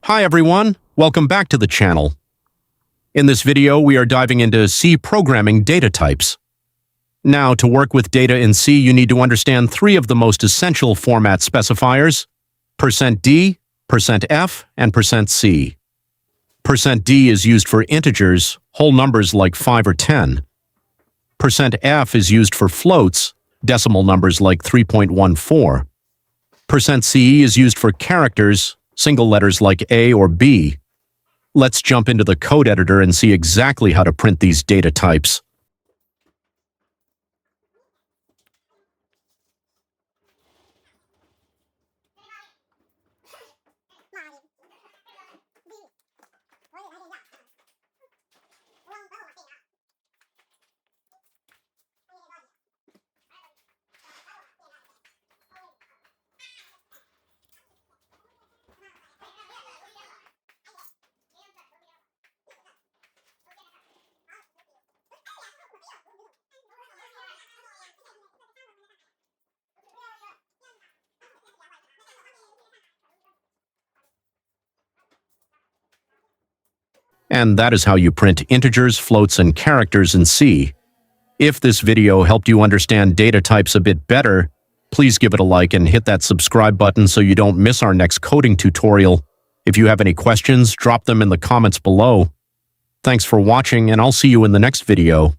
Hi everyone, welcome back to the channel. In this video, we are diving into C programming data types. Now, to work with data in C, you need to understand three of the most essential format specifiers: %d, %f, and %c. %d is used for integers, whole numbers like 5 or 10. %f is used for floats, decimal numbers like 3.14. %c is used for characters, single letters like A or B. Let's jump into the code editor and see exactly how to print these data types. And that is how you print integers, floats, and characters in C. If this video helped you understand data types a bit better, please give it a like and hit that subscribe button so you don't miss our next coding tutorial. If you have any questions, drop them in the comments below. Thanks for watching, and I'll see you in the next video.